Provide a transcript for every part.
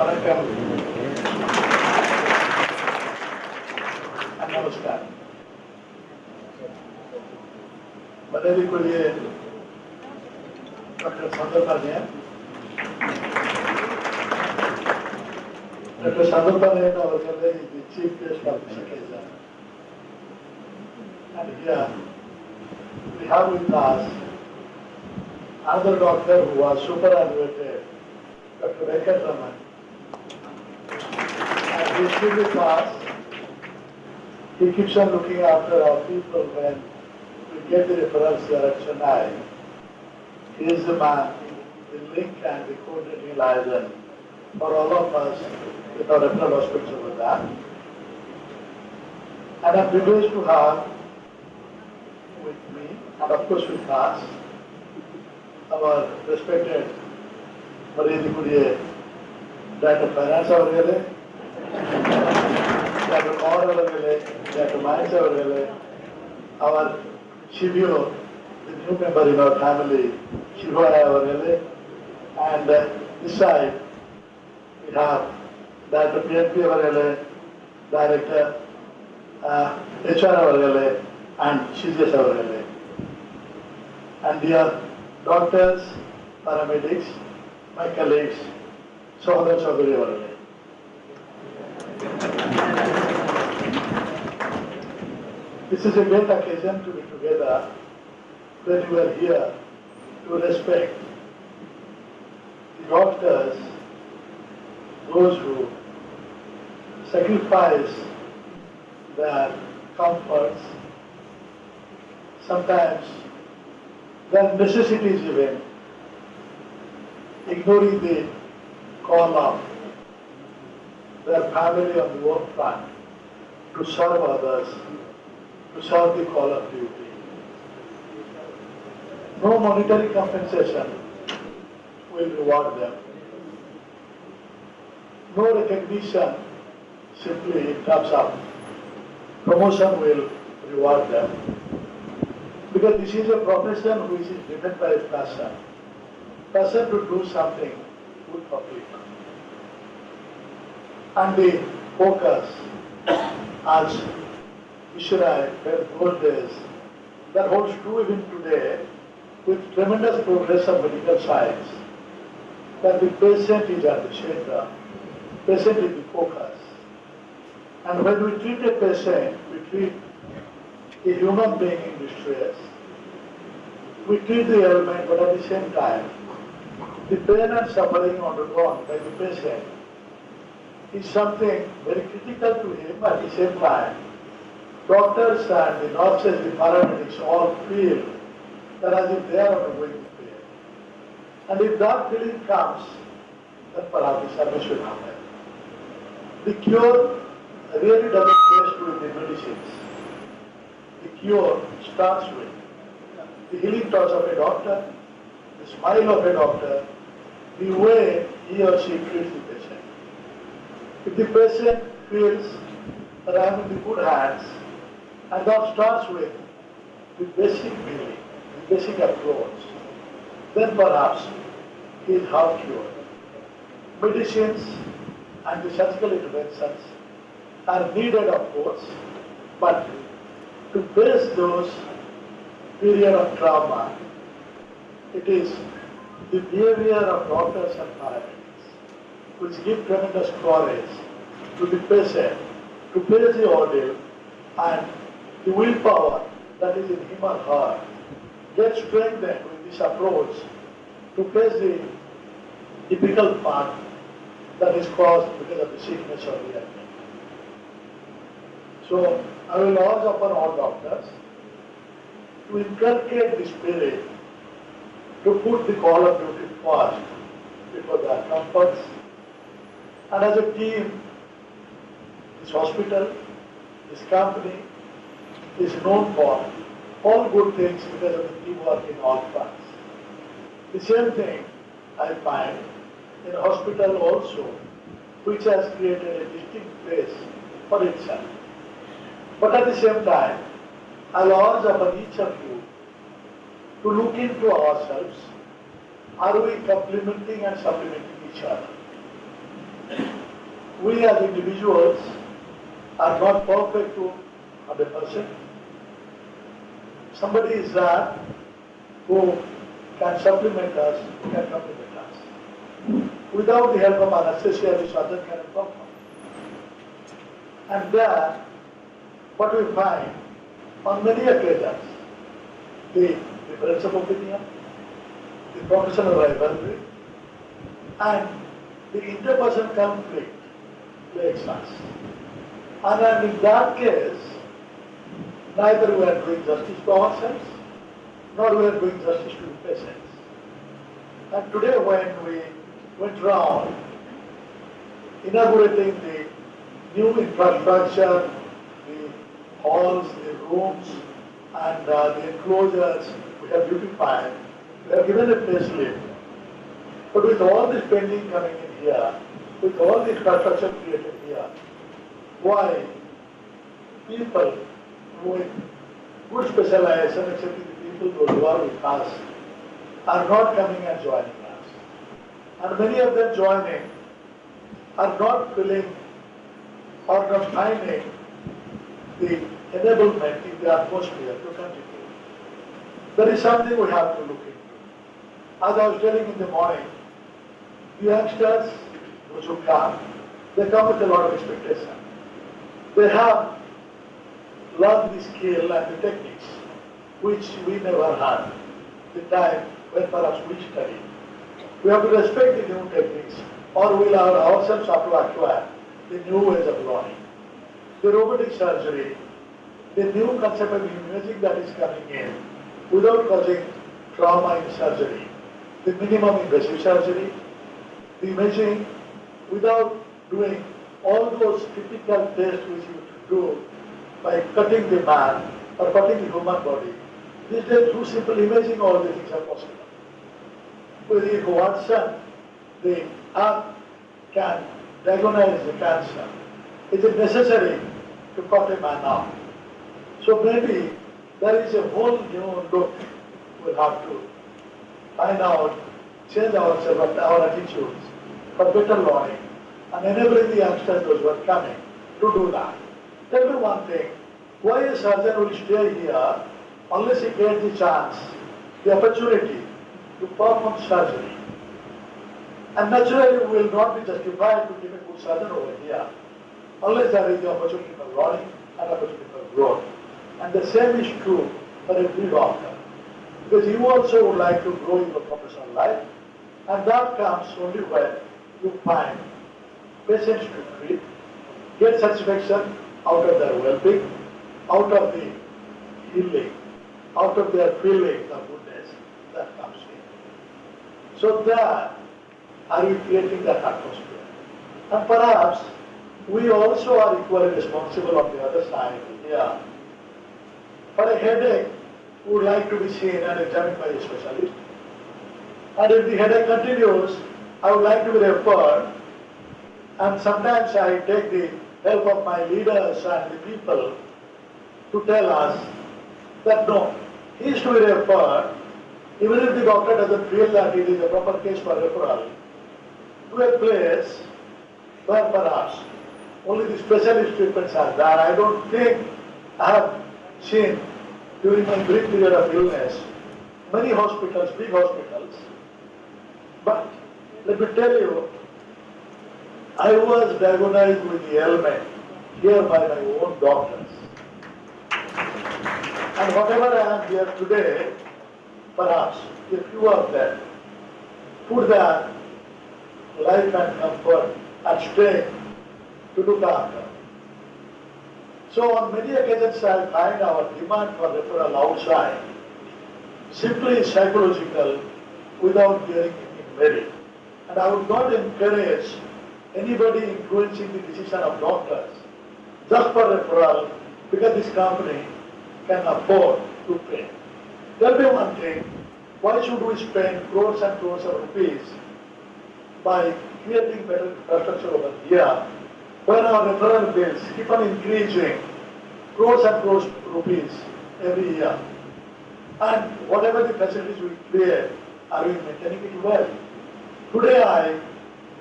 Vanakkam and Namaskar. मदरी को लिए doctor संदर्भाने is the chief guest of this occasion. And here we have with us another doctor who was superannuated, Dr. Venkataraman. And he is with us. He keeps on looking after our people when we get the referrals here at Chennai. He is the man, the link and the coordinating liaison for all of us with our referral hospitals over there. And I'm privileged to have with me, and of course with us, our respected Maridi Kuriye, Director Finance available, Director Power available, Director Mines available, our Shivyo, the new member in our family, Shivaya available, and this side we have Director PNP available, Director HR available, and CGS available. And dear doctors, paramedics, my colleagues, Sahodar Chaudhary available. This is a great occasion to be together when we are here to respect the doctors, those who sacrifice their comforts, sometimes their necessities even, ignoring the call of their family on the work front to serve others, to serve the call of duty. No monetary compensation will reward them. No recognition simply in terms of promotion will reward them. Because this is a profession which is driven by a passion. Passion to do something good for people. And the focus, as Ishwarai felt those days, that holds true even today with tremendous progress of medical science, that the patient is at the center, patient is the focus. And when we treat a patient, we treat a human being in distress. We treat the ailment, but at the same time, the pain and suffering undergone by the patient is something very critical to him. At the same time, doctors and the nurses, the paramedics all feel that as if they are undergoing the pain. And if that feeling comes, then perhaps the service will happen. The cure really doesn't rest with the medicines. The cure starts with the healing touch of a doctor, the smile of a doctor, the way he or she treats the patient. If the patient feels that I am in the good hands, and that starts with the basic feeling, the basic approach, then perhaps he is half cured. Medicines and the surgical interventions are needed, of course, but to face those period of trauma, it is the behavior of doctors and paramedics which give tremendous courage to the patient to face the ordeal, and the willpower that is in him or her gets strengthened with this approach to face the difficult part that is caused because of the sickness or the ailment. So I will urge upon all doctors to inculcate the spirit, to put the call of duty first before their comforts. And as a team, this hospital, this company is known for all good things because of the teamwork in all fronts. The same thing I find in hospital also, which has created a distinct place for itself. But at the same time, I'll urge upon each of you to look into ourselves. Are we complementing and supplementing each other? we as individuals are not perfect to 100%. Somebody is there who can supplement us, who can complement us. Without the help of anesthesia, this other cannot perform. And there, what we find on many occasions, the difference of opinion, the professional rivalry, and the interpersonal conflict plagues us. And in that case, neither we are doing justice to ourselves, nor we are doing justice to the patients. And today when we went round inaugurating the new infrastructure, the halls, the rooms, and the enclosures we have beautified, we have given a facelift. But with all this spending coming in here, with all the infrastructure created here, why people with good specialization, except the people who are with us, are not coming and joining us? And many of them joining are not feeling or not finding the enablement in the atmosphere to continue. There is something we have to look into. As I was telling in the morning, the youngsters, those who come, they come with a lot of expectation. They have learned the skill and the techniques which we never had the time when perhaps we studied. We have to respect the new techniques, or we'll ourselves have to acquire the new ways of learning. The robotic surgery, the new concept of imaging that is coming in without causing trauma in surgery, the minimum invasive surgery, the imaging without doing all those typical tests which you do by cutting the man or cutting the human body. These days, through simple imaging, all these things are possible. With the Watson, the app can diagnose the cancer. Is it necessary to cut a man off? So maybe there is a whole new look we'll have to find out, change ourselves, our attitudes for better learning and enabling the youngsters, those who are coming, to do that. Tell me one thing, why a surgeon will stay here unless he gets the chance, the opportunity to perform surgery? And naturally we will not be justified to give a good surgeon over here unless there is the opportunity for learning and opportunity for growth. And the same is true for every doctor. Because you also would like to grow in your professional life, and that comes only when you find patients to treat, get satisfaction out of their well-being, out of the healing, out of their feeling of goodness that comes in. So there are we creating that atmosphere. And perhaps we also are equally responsible on the other side here. For a headache, we would like to be seen and examined by a specialist. And if the headache continues, I would like to be referred. And sometimes I take the help of my leaders and the people to tell us that no, he is to be referred, even if the doctor doesn't feel that it is a proper case for referral, to a place where perhaps only the specialist treatments are there. I don't think I have seen during my brief period of illness many hospitals, big hospitals, but let me tell you, I was diagnosed with the ailment here by my own doctors. And whatever I am here today, perhaps a few of them put their life and comfort at stake to look after. So on many occasions I find our demand for referral outside simply psychological without bearing any merit. And I would not encourage anybody influencing the decision of doctors just for referral because this company can afford to pay. Tell me one thing, why should we spend crores and crores of rupees by creating better infrastructure over here when our referral bills keep on increasing crores and crores of rupees every year? And whatever the facilities we create, are we maintaining it well? Today I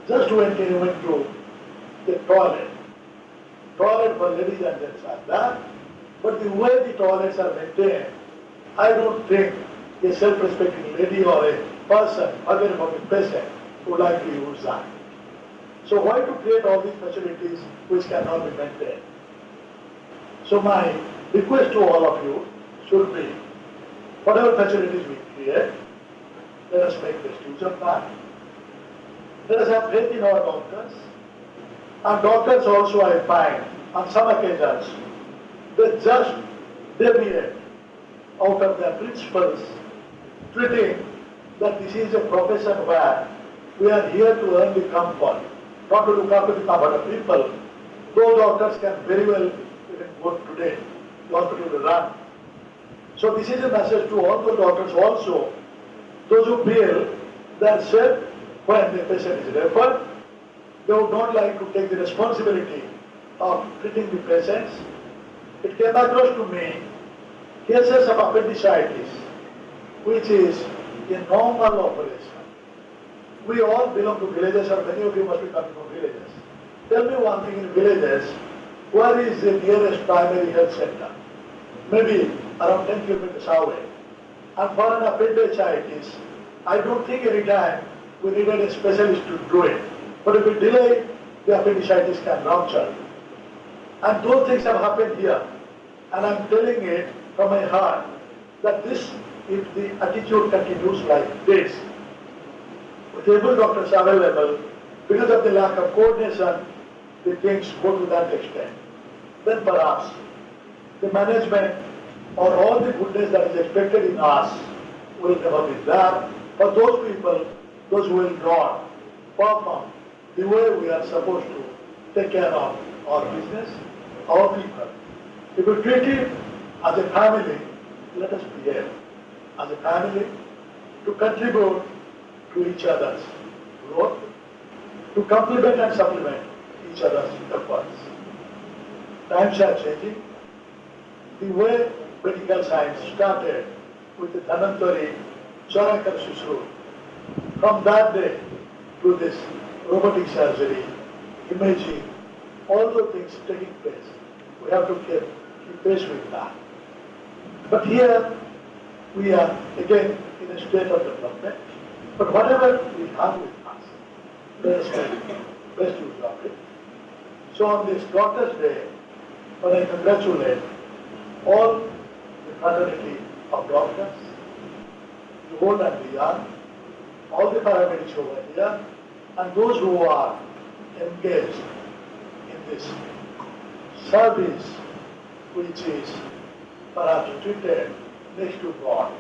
just went to the toilet. Toilet for ladies and gents are there, but the way the toilets are maintained, I don't think a self-respecting lady or a person, forget about the patient, would like to use that. So why to create all these facilities which cannot be maintained? So my request to all of you should be, whatever facilities we create, let us make best use of that. Let us have faith in our doctors. And doctors also, I find, on some occasions, they just deviate out of their principles, treating that this is a profession where we are here to earn the comfort, not to look after the comfort of people. Those doctors can very well even go today, the hospital will run. So this is a message to all those doctors also, those who feel that safe when the patient is referred, they would not like to take the responsibility of treating the patients. It came across to me cases of appendicitis, which is a normal operation. We all belong to villages, or many of you must be coming from villages. Tell me one thing, in villages, where is the nearest primary health center? Maybe around 10 kilometers away. And for an appendicitis, I don't think any time we needed a specialist to do it. But if we delay, the appendicitis can rupture. And those things have happened here. And I'm telling it from my heart that this, if the attitude continues like this, with able doctors available, because of the lack of coordination, the things go to that extent. Then perhaps the management or all the goodness that is expected in us will never be there. For those people, those who will not perform the way we are supposed to take care of our business, our people. If we treat it as a family, let us behave as a family to contribute to each other's growth, to complement and supplement each other's efforts. Times are changing. The way medical science started with the Dhanantari Charakar Shishru, from that day to this robotic surgery, imaging, all those things taking place, we have to keep pace with that. But here we are again in a state of development. But whatever we have with us, let us make best use of it. So on this Doctor's Day, when I congratulate all the fraternity of doctors, the old and the young, all the paramedics over here, and those who are engaged in this service, which is perhaps treated next to God.